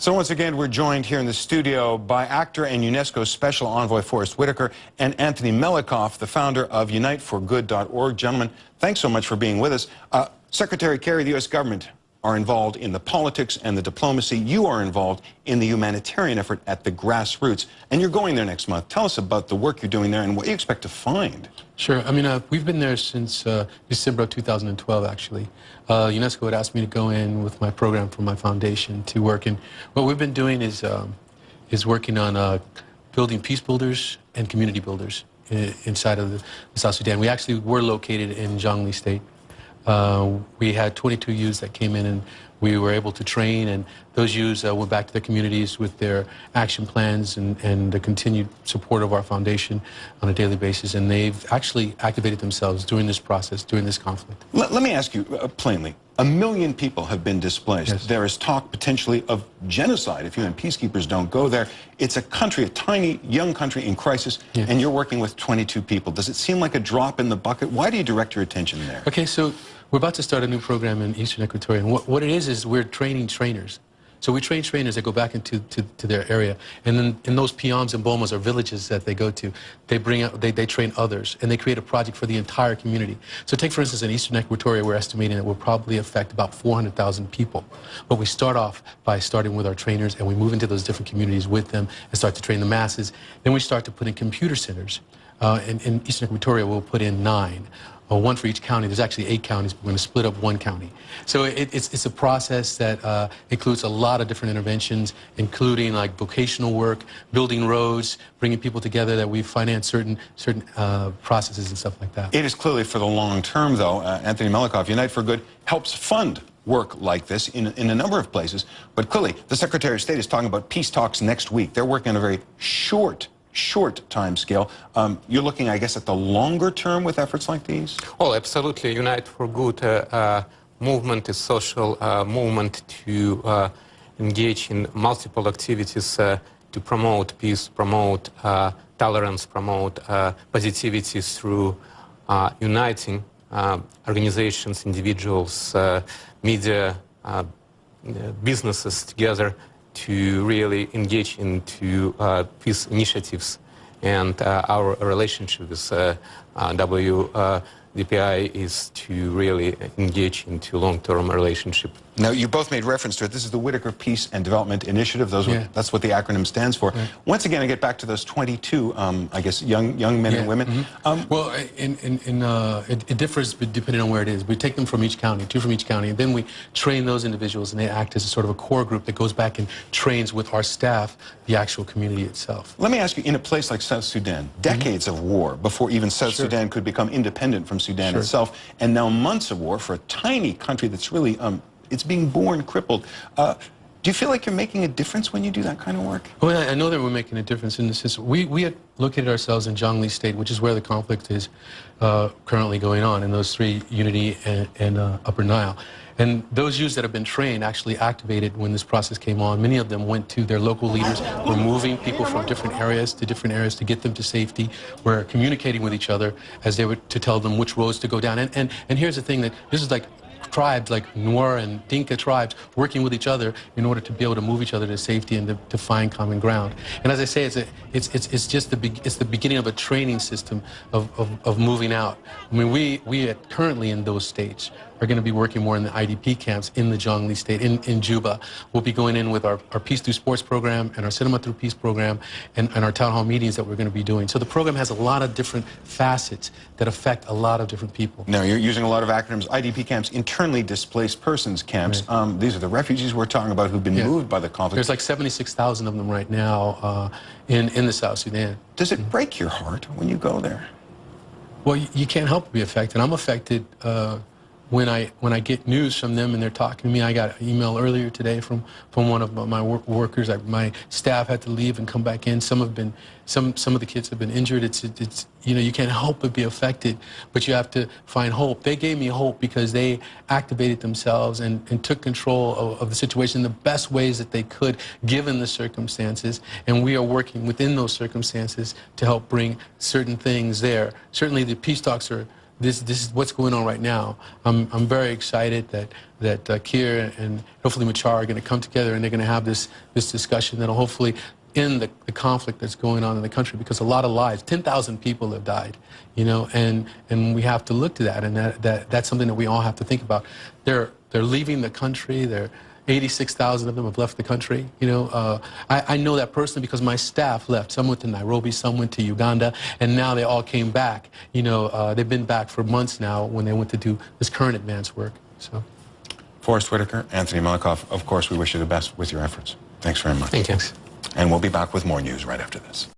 So once again, we're joined here in the studio by actor and UNESCO Special Envoy Forrest Whitaker and Anthony Melikhov, the founder of UniteForGood.org. Gentlemen, thanks so much for being with us. Secretary Kerry, the U.S. government are involved in the politics and the diplomacy. You are involved in the humanitarian effort at the grassroots, and you're going there next month. Tell us about the work you're doing there and what you expect to find. Sure. I mean, we've been there since December of 2012, actually. UNESCO had asked me to go in with my program for my foundation to work, and what we've been doing is working on building peace builders and community builders inside of the South Sudan. We actually were located in Jonglei State. We had 22 youths that came in, and we were able to train, and those youths went back to their communities with their action plans and the continued support of our foundation on a daily basis, and they've actually activated themselves during this process, during this conflict. Let me ask you plainly, 1 million people have been displaced. Yes. There is talk potentially of genocide if UN peacekeepers don't go there. It's a country, a tiny, young country in crisis, Yes. and you're working with 22 people. Does it seem like a drop in the bucket? Why do you direct your attention there? Okay, so we're about to start a new program in Eastern Equatoria, and what it is we're training trainers. So we train trainers that go back into their area, and then in those piams and bomas, or villages that they go to, they train others, and they create a project for the entire community. So take, for instance, in Eastern Equatoria, we're estimating it will probably affect about 400,000 people. But we start off by starting with our trainers, and we move into those different communities with them and start to train the masses. Then we start to put in computer centers. In Eastern Equatoria, we'll put in 9. One for each county. There's actually 8 counties, but we're going to split up 1 county. So it's a process that includes a lot of different interventions, including like vocational work, building roads, bringing people together, that we finance certain processes and stuff like that. It is clearly for the long term, though. Anthony Melikhov, Unite for Good helps fund work like this in a number of places, but clearly the Secretary of State is talking about peace talks next week. They're working on a very short time scale. You're looking, I guess, at the longer term with efforts like these? Oh, absolutely. Unite for Good movement is social movement to engage in multiple activities to promote peace, promote tolerance, promote positivity through uniting organizations, individuals, media, businesses together to really engage into peace initiatives, and our relationship with WDPI is to really engage into long-term relationship. Now, you both made reference to it. This is the Whitaker Peace and Development Initiative. That's what the acronym stands for. Yeah. Once again, I get back to those 22, I guess, young men and women. Mm-hmm. Well, it differs depending on where it is. We take them from each county, 2 from each county, and then we train those individuals, and they act as a sort of a core group that goes back and trains with our staff the actual community itself. Let me ask you, in a place like South Sudan, decades of war before even South Sudan could become independent from Sudan itself, and now months of war for a tiny country that's really it's being born crippled. Do you feel like you're making a difference when you do that kind of work? Well, I know that we're making a difference in the system. We had located ourselves in Jonglei State, which is where the conflict is currently going on, in those 3, Unity and Upper Nile. And those youths that have been trained actually activated when this process came on. Many of them went to their local leaders. We're moving people from different areas to get them to safety. We're communicating with each other as they were to tell them which roads to go down. And here's the thing, that this is like tribes like Nuer and Dinka tribes working with each other in order to be able to move each other to safety and to find common ground. And as I say, it's just the beginning of a training system of moving out. I mean, we are currently in those states are going to be working more in the IDP camps in the Jonglei State, in Juba. We'll be going in with our Peace Through Sports program and our Cinema Through Peace program and our town hall meetings that we're going to be doing. So the program has a lot of different facets that affect a lot of different people. Now, you're using a lot of acronyms. IDP camps, internally displaced persons camps. Right. These are the refugees we're talking about who've been moved by the conflict. There's like 76,000 of them right now in the South Sudan. Does it break your heart when you go there? Well, you can't help but be affected. I'm affected when I get news from them and they're talking to me. I got an email earlier today from one of my workers. My staff had to leave and come back in. Some of the kids have been injured. It's you know, you can't help but be affected, but you have to find hope. They gave me hope because they activated themselves and took control of the situation in the best ways that they could, given the circumstances. And we are working within those circumstances to help bring certain things there. Certainly the peace talks are this is what's going on right now. I'm very excited that Keir and hopefully Machar are going to come together and they're going to have this discussion that'll hopefully end the conflict that's going on in the country, because a lot of lives, 10,000 people have died, you know, and we have to look to that, and that's something that we all have to think about. They're leaving the country. 86,000 of them have left the country. You know, I know that personally because my staff left. Some went to Nairobi, some went to Uganda, and now they all came back. You know, they've been back for months now when they went to do this current advance work. So, Forrest Whitaker, Anthony Melikhov, of course, we wish you the best with your efforts. Thanks very much. Thank you. And we'll be back with more news right after this.